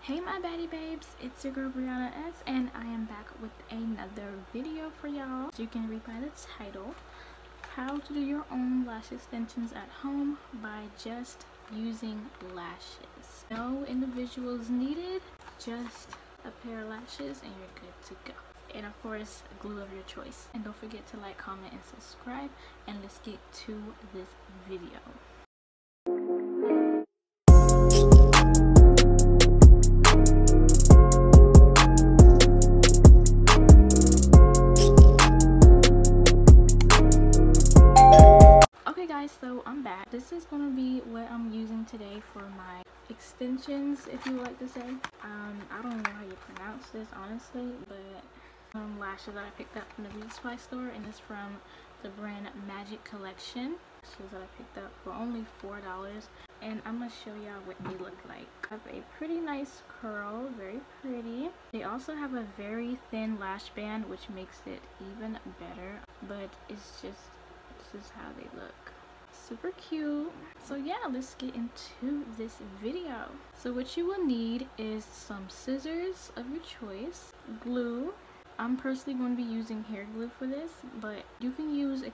Hey my baddie babes, it's your girl Brianna S, and I am back with another video for y'all. As you can read by the title, how to do your own lash extensions at home by just using lashes. No individuals needed, just a pair of lashes and you're good to go. And of course, glue of your choice. And don't forget to like, comment, and subscribe, and let's get to this video. So I'm back. This is going to be what I'm using today for my extensions, if you would like to say. I don't know how you pronounce this honestly, but lashes that I picked up from the beauty supply store, and it's from the brand Magic Collection. Lashes that I picked up for only $4, and I'm gonna show y'all what they look like. I have a pretty nice curl, very pretty. They also have a very thin lash band, which makes it even better, but it's just, this is how they look. Super cute. So yeah, let's get into this video. So what you will need is some scissors of your choice, glue. I'm personally going to be using hair glue for this, but you can use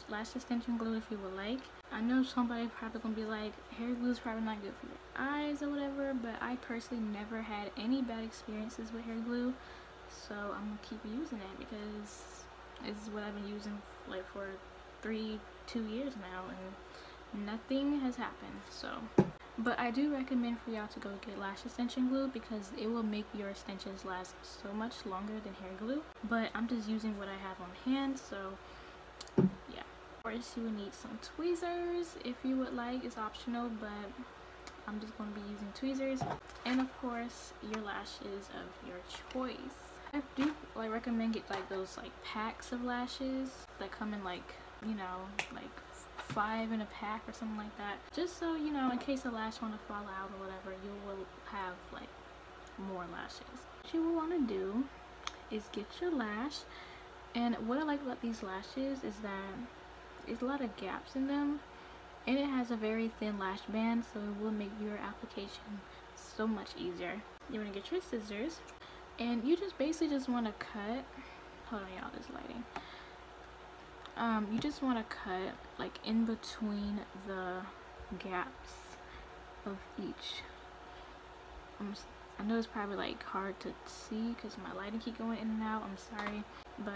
lash extension glue if you would like. I know somebody probably gonna be like, hair glue is probably not good for your eyes or whatever, but I personally never had any bad experiences with hair glue, so I'm gonna keep using it because it's what I've been using like for 2 years now, and nothing has happened. So, but I do recommend for y'all to go get lash extension glue because it will make your extensions last so much longer than hair glue. But I'm just using what I have on hand, so yeah. Of course, you will need some tweezers if you would like. It's optional, but I'm just going to be using tweezers, and of course your lashes of your choice. I do recommend get those packs of lashes that come in you know, 5 in a pack or something like that, just so you know, in case a lash want to fall out or whatever, you will have more lashes. What you will want to do is get your lash, and what I like about these lashes is that there's a lot of gaps in them, and it has a very thin lash band, so it will make your application so much easier. You want to get your scissors, and you just basically just want to cut, hold on y'all, this lighting. You just want to cut in between the gaps of each. I know it's probably hard to see because my lighting keep going in and out, I'm sorry, but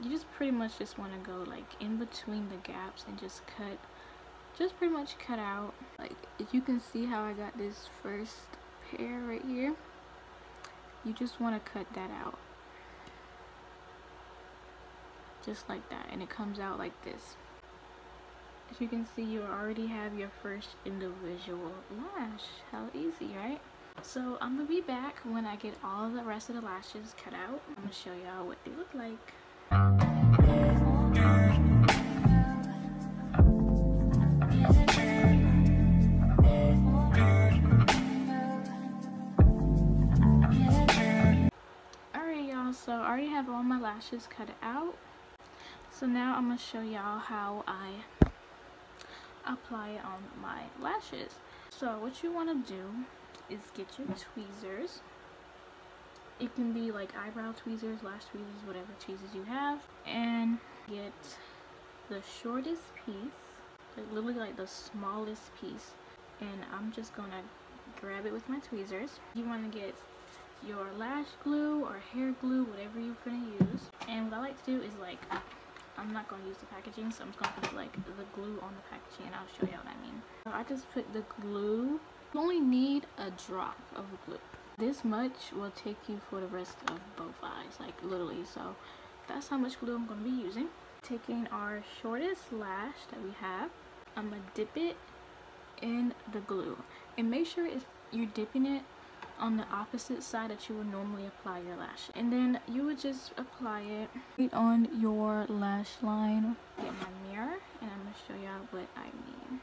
you just pretty much just want to go in between the gaps and just cut, just pretty much cut out. If you can see how I got this first pair right here, you just want to cut that out. Just like that, and it comes out like this. As you can see, you already have your first individual lash. How easy, right? So I'm gonna be back when I get all the rest of the lashes cut out. I'm gonna show y'all what they look like. Alright y'all, so I already have all my lashes cut out. So now I'm going to show y'all how I apply it on my lashes. So what you want to do is get your tweezers. It can be eyebrow tweezers, lash tweezers, whatever tweezers you have. And get the shortest piece, literally the smallest piece. And I'm just going to grab it with my tweezers. You want to get your lash glue or hair glue, whatever you're going to use. And what I like to do is I'm not going to use the packaging, so I'm just going to put the glue on the packaging, and I'll show you what I mean. So I just put the glue. You only need a drop of glue. This much will take you for the rest of both eyes, literally. So that's how much glue I'm going to be using. Taking our shortest lash that we have, I'm going to dip it in the glue. And make sure you're dipping it on the opposite side that you would normally apply your lash, and then you would just apply it right on your lash line. Get my mirror, and I'm gonna show y'all what I mean.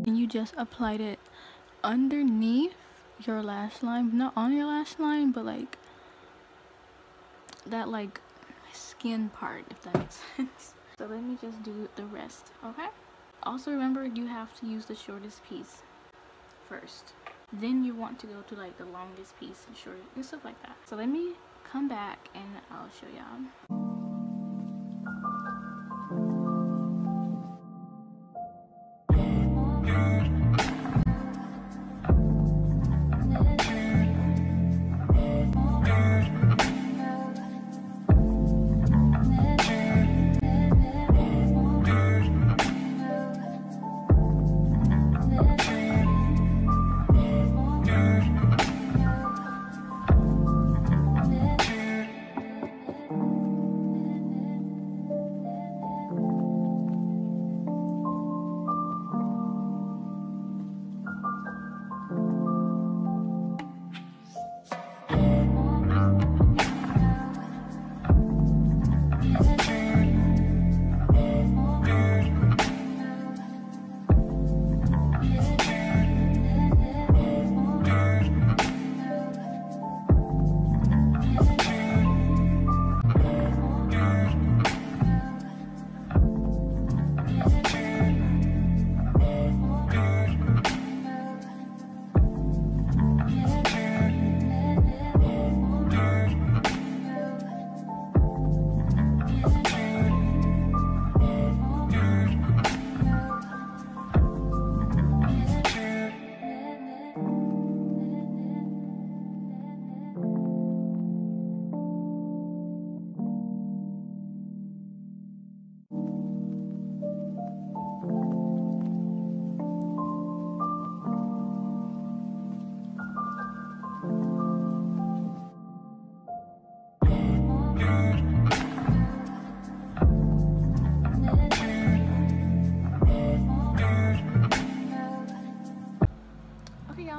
And you just applied it underneath your lash line, not on your lash line, but like that like skin part, if that makes sense. So let me just do the rest, okay? Also remember, you have to use the shortest piece first, then you want to go to like the longest piece and short and stuff like that. So let me come back and I'll show y'all.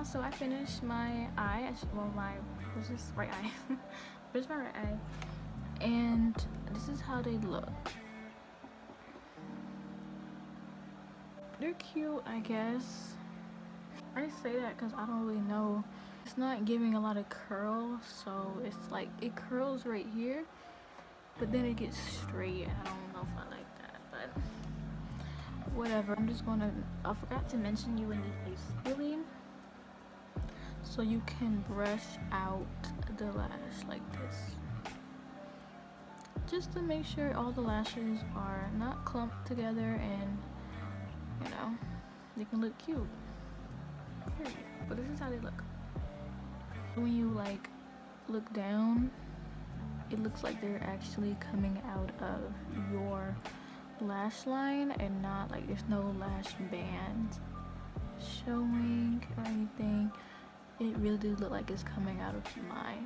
So I finished my eye, well my, what's this, right eye, where's my right eye, and this is how they look. They're cute, I guess. I say that because I don't really know. It's not giving a lot of curl, so it's like it curls right here, but then it gets straight, and I don't know if I like that, but whatever. I'm just gonna, I forgot to mention, you would need a spoolie so you can brush out the lash like this, just to make sure all the lashes are not clumped together and, you know, they can look cute, period. But this is how they look. When you like look down, it looks like they're actually coming out of your lash line and not like there's no lash band showing or anything. It really does look like it's coming out of my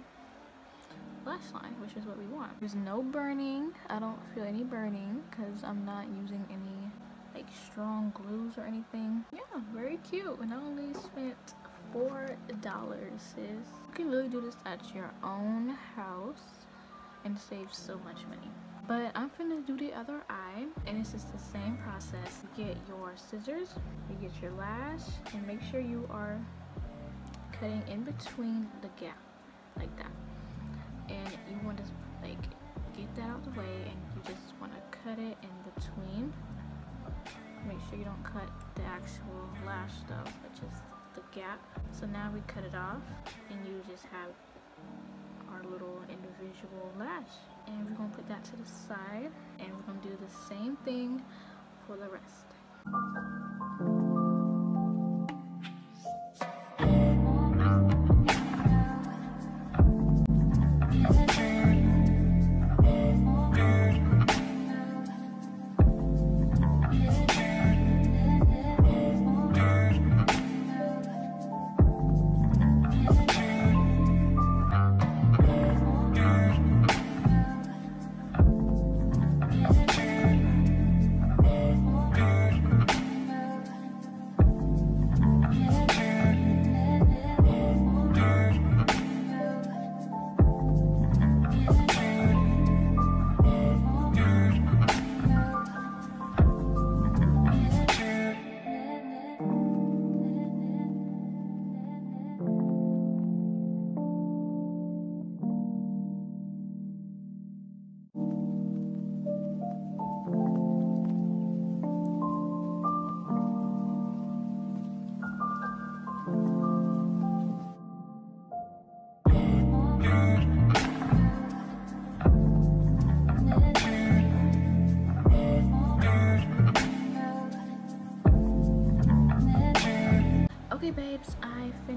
lash line, which is what we want. There's no burning. I don't feel any burning because I'm not using any like strong glues or anything. Yeah, very cute. And I only spent $4, sis. You can really do this at your own house and save so much money. But I'm gonna do the other eye, and it's just the same process. You get your scissors, you get your lash, and make sure you are cutting in between the gap like that, and you want to like get that out the way, and you just want to cut it in between. Make sure you don't cut the actual lash though, but just the gap. So now we cut it off, and you just have our little individual lash, and we're gonna put that to the side, and we're gonna do the same thing for the rest.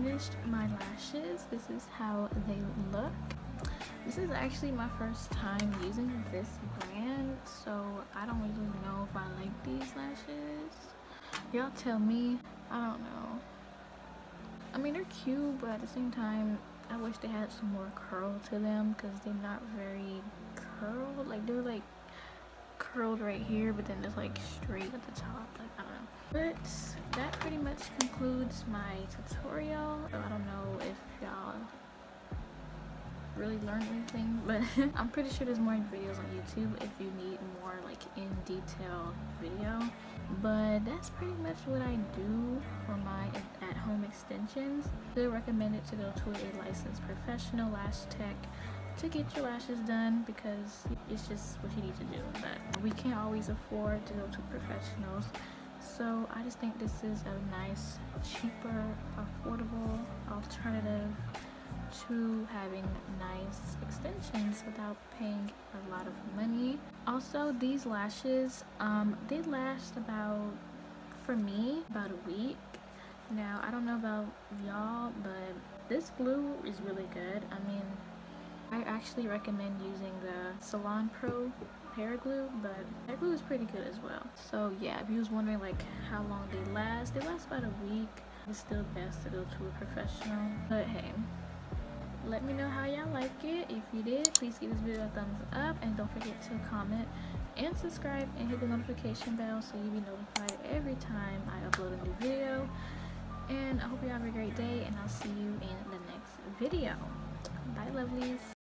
finished my lashes. This is how they look. This is actually my first time using this brand, so I don't really know if I like these lashes. Y'all tell me. I don't know. I mean, they're cute, but at the same time, I wish they had some more curl to them because they're not very curled. Like, they're like curled right here, but then it's like straight at the top. Like, I don't know. But that pretty much concludes my tutorial. So I don't know if y'all really learned anything, but I'm pretty sure there's more videos on YouTube if you need more like in detail video. But that's pretty much what I do for my at-home extensions. Still recommend it to go to a licensed professional lash tech to get your lashes done because it's just what you need to do. But we can't always afford to go to professionals, so I just think this is a nice, cheaper, affordable alternative to having nice extensions without paying a lot of money. Also, these lashes they last about, for me, about a week. Now I don't know about y'all, but this glue is really good. I mean, I actually recommend using the Salon Pro hair glue, but hair glue is pretty good as well. So yeah, if you was wondering like how long they last about a week. It's still best to go to a professional, but hey, let me know how y'all like it. If you did, please give this video a thumbs up and don't forget to comment and subscribe and hit the notification bell so you'll be notified every time I upload a new video. And I hope you have a great day, and I'll see you in the next video. Bye, lovelies.